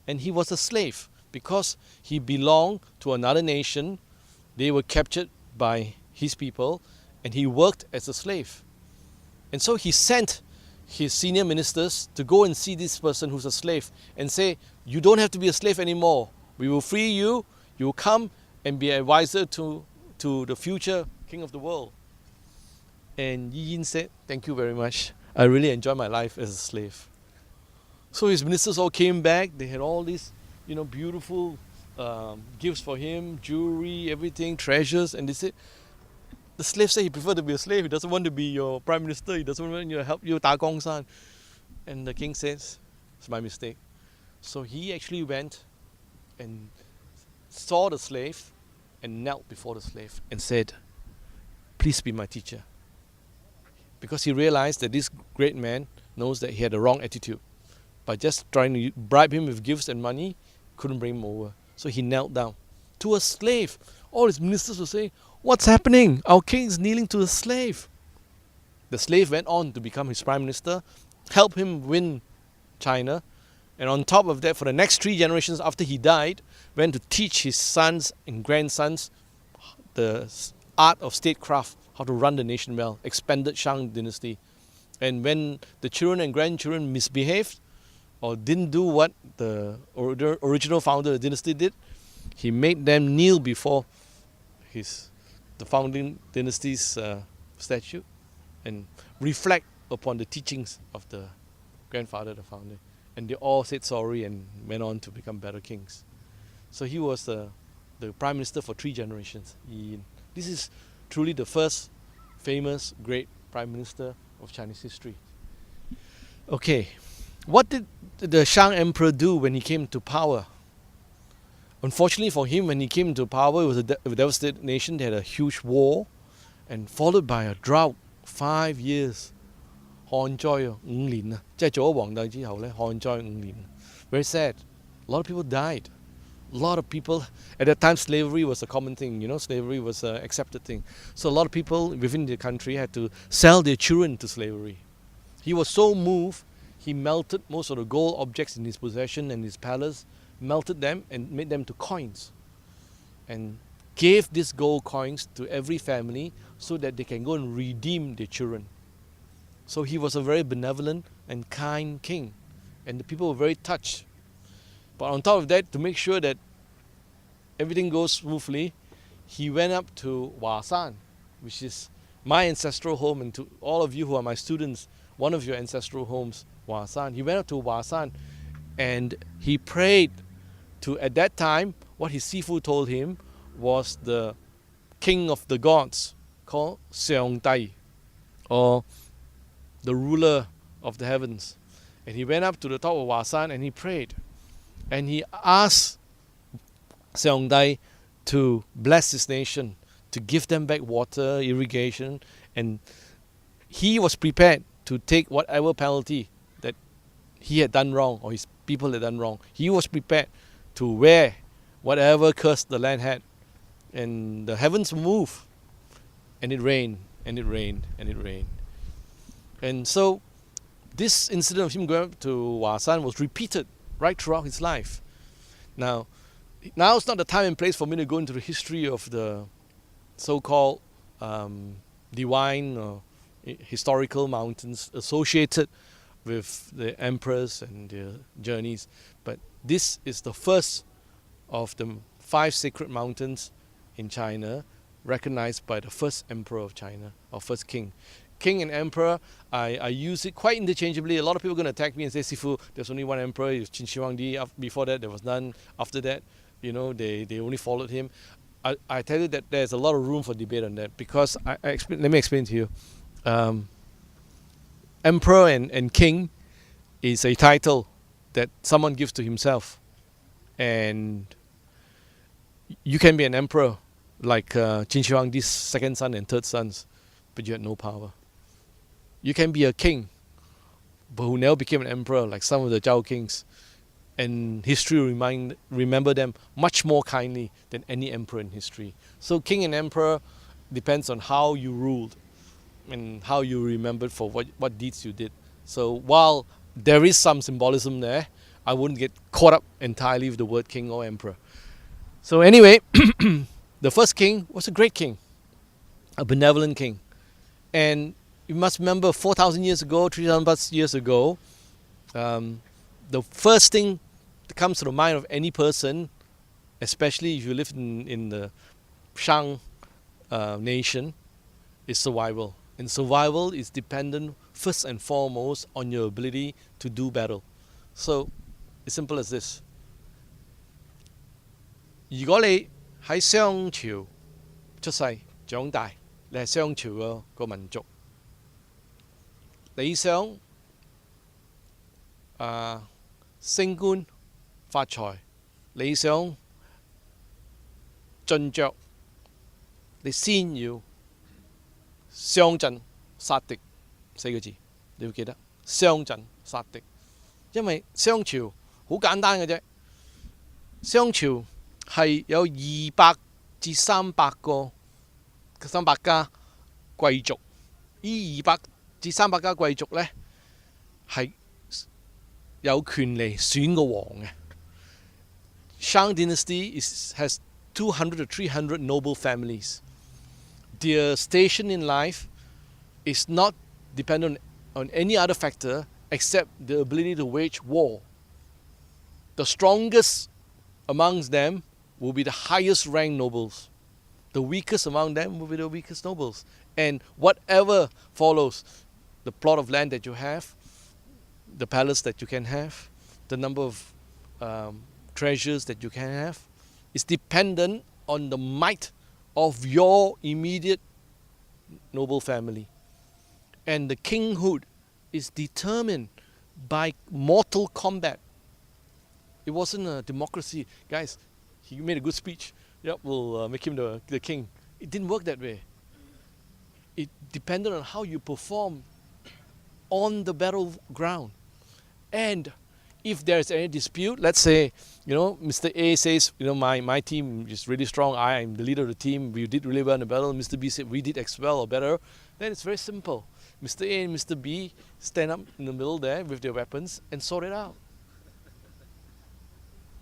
And he was a slave because he belonged to another nation. They were captured by his people and he worked as a slave. And so he sent his senior ministers to go and see this person who's a slave and say, you don't have to be a slave anymore. We will free you. You will come and be advisor to the future king of the world. And Yi Yin said, thank you very much. I really enjoy my life as a slave. So his ministers all came back. They had all these, beautiful gifts for him, jewelry, everything, treasures. And they said, the slave said he preferred to be a slave. He doesn't want to be your prime minister. He doesn't want to help you, Da Gong San. And the king says, it's my mistake. So he actually went and saw the slave and knelt before the slave and said, please be my teacher. Because he realized that this great man knows that he had the wrong attitude. By just trying to bribe him with gifts and money, couldn't bring him over. So he knelt down to a slave. All his ministers were saying, what's happening? Our king is kneeling to a slave. The slave went on to become his prime minister, helped him win China, and on top of that, for the next 3 generations after he died, went to teach his sons and grandsons the art of statecraft, how to run the nation well, expanded Shang dynasty. And when the children and grandchildren misbehaved or didn't do what the original founder of the dynasty did, he made them kneel before the founding dynasty's statue and reflect upon the teachings of the grandfather, the founder. And they all said sorry and went on to become better kings. So he was the prime minister for 3 generations. This is truly the first famous great prime minister of Chinese history. Okay, what did the Shang emperor do when he came to power? Unfortunately for him, when he came to power, it was a devastated nation. They had a huge war and followed by a drought, 5 years. 旱災啊，5年啊，即係做咗皇帝之後咧，旱災5年。Very sad. A lot of people died. A lot of people, at that time slavery was a common thing, slavery was an accepted thing. So a lot of people within the country had to sell their children to slavery. He was so moved, he melted most of the gold objects in his possession and his palace, melted them and made them to coins. And gave these gold coins to every family so that they can go and redeem their children. So he was a very benevolent and kind king. And the people were very touched. But on top of that, to make sure that everything goes smoothly, he went up to Wasan, which is my ancestral home, and to all of you who are my students, one of your ancestral homes, Wasan. He went up to Wasan and he prayed to, at that time, what his Sifu told him was the king of the gods, called Seong Tai, or the ruler of the heavens. And he went up to the top of Wasan and he prayed. And he asked Seong Tai to bless his nation, to give them back water, irrigation, and he was prepared to take whatever penalty that he had done wrong or his people had done wrong. He was prepared to wear whatever curse the land had. And the heavens moved, and it rained, and it rained, and it rained. And so this incident of him going up to Wasan was repeated right throughout his life. Now it's not the time and place for me to go into the history of the so-called divine or historical mountains associated with the emperors and their journeys. But this is the first of the 5 sacred mountains in China, recognized by the first emperor of China, or first king. King and emperor, I use it quite interchangeably. A lot of people are going to attack me and say, Sifu, there's only one emperor, it was Qin Shi Huangdi. Before that, there was none. After that, they only followed him. I tell you that there's a lot of room for debate on that, because let me explain to you. Emperor and king is a title that someone gives to himself. And you can be an emperor like Qin Shi Huangdi's second son and third sons, but you had no power. You can be a king, but who never became an emperor like some of the Zhao kings. And history remember them much more kindly than any emperor in history. So king and emperor depends on how you ruled and how you remembered for what deeds you did. So while there is some symbolism there, I wouldn't get caught up entirely with the word king or emperor. So anyway, the first king was a great king, a benevolent king. And you must remember 4,000 years ago, 3,000 plus years ago, the first thing that comes to the mind of any person, especially if you live in the Shang nation, is survival. And survival is dependent first and foremost on your ability to do battle. So, as simple as this. 如果你喺商朝出世長大，你係商朝個民族，你想升官發財，你想進爵，你先要上陣殺敵4個字，你要記得上陣殺敵，因為商朝好簡單嘅啫，商朝係有200至300家貴族，呢200至300家貴族呢，係有權利選個王嘅。Shang dynasty has 200 to 300 noble families. Their station in life is not dependent on any other factor except the ability to wage war. The strongest amongst them will be the highest ranked nobles. The weakest among them will be the weakest nobles. And whatever follows, the plot of land that you have, the palace that you can have, the number of treasures that you can have, is dependent on the might of your immediate noble family. And the kinghood is determined by mortal combat. It wasn't a democracy. Guys, he made a good speech. Yep, we'll make him the king. It didn't work that way. It depended on how you perform on the battleground. And if there's any dispute, let's say, Mr. A says, my team is really strong. I am the leader of the team. We did really well in the battle. Mr. B said we did as well or better. Then it's very simple. Mr. A and Mr. B stand up in the middle there with their weapons and sort it out.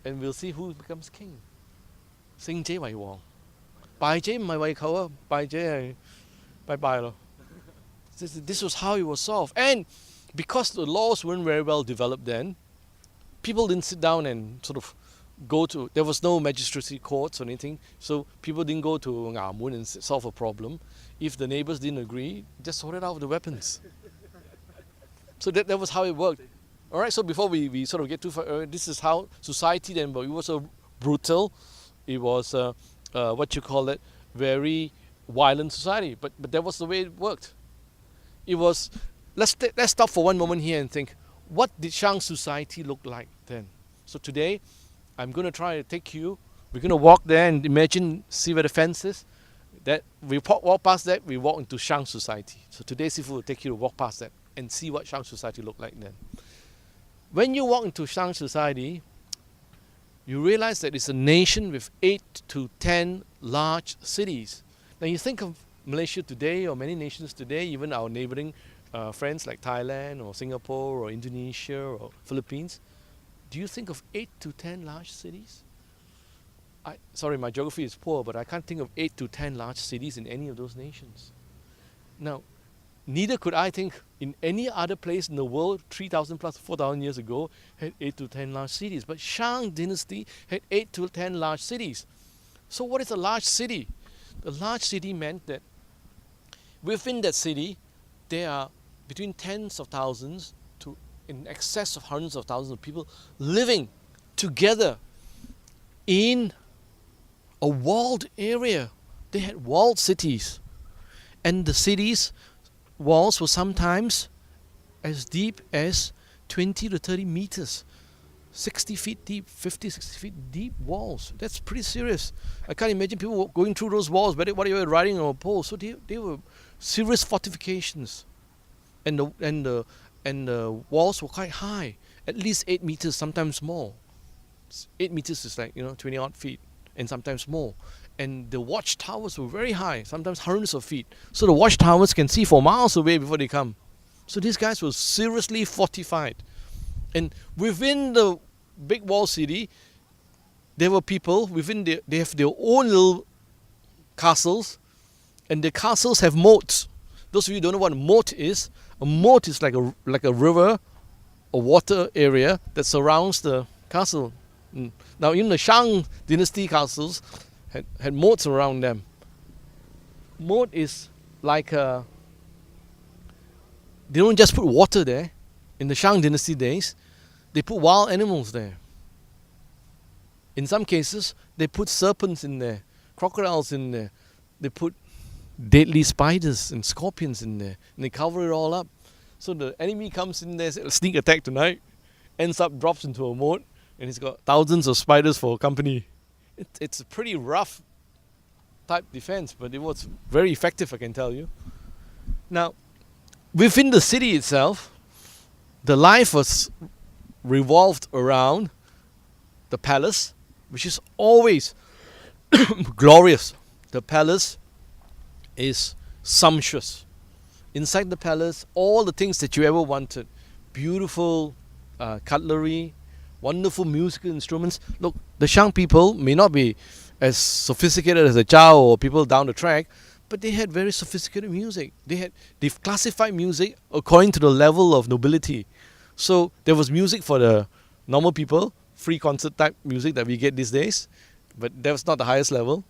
And we'll see who becomes king. 勝者為王，敗者唔係為寇啊，敗者係拜拜咯。This was how it was solved. And because the laws weren't very well developed then, people didn't sit down and sort of there was no magistracy courts or anything, so people didn't go to Ngamun and solve a problem. If the neighbors didn't agree, just sorted out the weapons. So that was how it worked. All right, so before we sort of get too far, this is how society then worked. It was so brutal. It was, very violent society. But that was the way it worked. It was, let's stop for one moment here and think, what did Shang society look like then? So today, I'm going to try to take you, we're going to walk there and see where the fence is. That we walk past that, we walk into Shang society. So today, Sifu will take you to walk past that and see what Shang society looked like then. When you walk into Shang society, you realize that it's a nation with 8 to 10 large cities. Now you think of Malaysia today or many nations today, even our neighboring friends like Thailand or Singapore or Indonesia or Philippines. Do you think of 8 to 10 large cities? Sorry, my geography is poor, but I can't think of 8 to 10 large cities in any of those nations. Now, neither could I think in any other place in the world 3,000 plus 4,000 years ago had 8 to 10 large cities. But Shang dynasty had 8 to 10 large cities. So what is a large city? A large city meant that within that city there are between tens of thousands to in excess of hundreds of thousands of people living together in a walled area. They had walled cities. And the cities' walls were sometimes as deep as 20 to 30 meters. 60 feet deep, 50, 60 feet deep walls. That's pretty serious. I can't imagine people going through those walls, but what they were riding on a pole. So they were serious fortifications. And the walls were quite high, at least 8 meters, sometimes more. 8 meters is like 20 odd feet, and sometimes more. And the watchtowers were very high, sometimes hundreds of feet. So the watchtowers can see for miles away before they come. So these guys were seriously fortified. And within the big wall city, there were people within they have their own little castles, and the castles have moats. Those of you who don't know what a moat is like a river, a water area that surrounds the castle. Now, even the Shang dynasty castles had moats around them. Moat is like a, they don't just put water there. In the Shang dynasty days, they put wild animals there. In some cases, they put serpents in there, crocodiles in there. They put deadly spiders and scorpions in there, and they cover it all up. So the enemy comes in there, sneak attack tonight, ends up drops into a moat, and he's got thousands of spiders for company. It's a pretty rough type defense, but it was very effective, I can tell you. Now, within the city itself, the life was revolved around the palace, which is always glorious. The palace is sumptuous. Inside the palace, all the things that you ever wanted. Beautiful cutlery, wonderful musical instruments. Look, the Shang people may not be as sophisticated as the Zhao or people down the track, but they had very sophisticated music. They've classified music according to the level of nobility. So there was music for the normal people, free concert type music that we get these days, but that was not the highest level.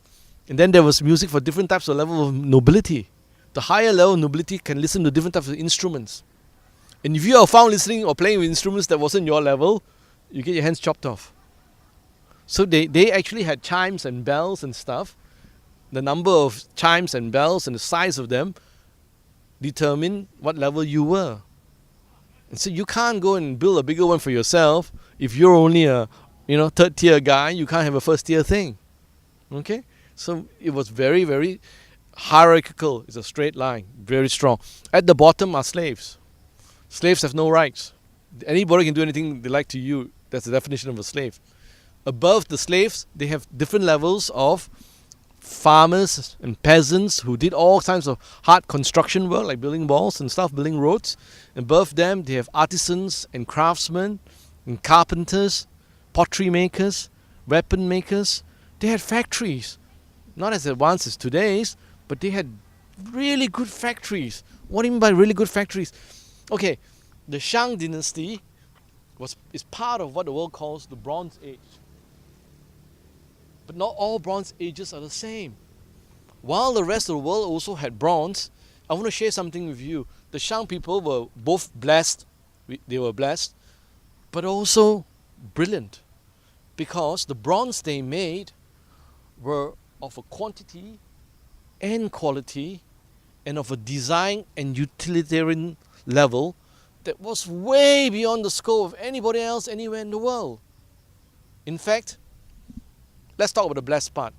And then there was music for different types of level of nobility. The higher level of nobility can listen to different types of instruments. And if you are found listening or playing with instruments that wasn't your level, you get your hands chopped off. So they actually had chimes and bells and stuff. The number of chimes and bells and the size of them determine what level you were. And so you can't go and build a bigger one for yourself if you're only a third tier guy. You can't have a first tier thing. Okay? So it was very, very hierarchical. It's a straight line, very strong. At the bottom are slaves. Slaves have no rights. Anybody can do anything they like to you. That's the definition of a slave. Above the slaves, they have different levels of farmers and peasants who did all kinds of hard construction work, like building walls and stuff, building roads. Above them, they have artisans and craftsmen and carpenters, pottery makers, weapon makers. They had factories. Not as advanced as today's, but they had really good factories. What do you mean by really good factories? Okay, the Shang dynasty is part of what the world calls the Bronze Age. But not all Bronze Ages are the same. While the rest of the world also had bronze, I want to share something with you. The Shang people were both blessed, they were blessed, but also brilliant. Because the bronze they made were of a quantity and quality and of a design and utilitarian level that was way beyond the scope of anybody else anywhere in the world. In fact, let's talk about the blessed part.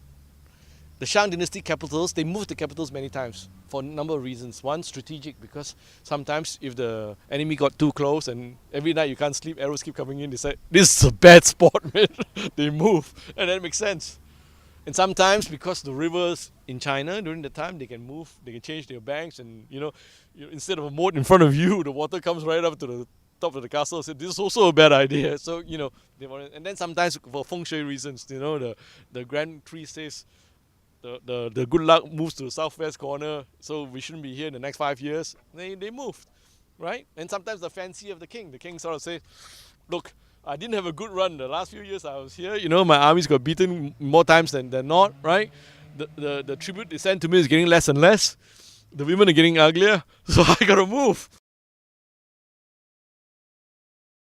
The Shang dynasty capitals, they moved the capitals many times for a number of reasons. One, strategic, because sometimes if the enemy got too close and every night you can't sleep, arrows keep coming in, they say, this is a bad spot, man. They move, and that makes sense. And sometimes because the rivers in China during the time, they can move, they can change their banks, and instead of a moat in front of you, the water comes right up to the top of the castle. So this is also a bad idea. So they want, and then sometimes for feng shui reasons, the grand tree says the good luck moves to the southwest corner, so we shouldn't be here in the next 5 years. They moved, right? And sometimes the fancy of the king sort of says, look, I didn't have a good run the last few years I was here. My armies got beaten more times than not, right? The tribute they sent to me is getting less and less. The women are getting uglier, so I gotta move.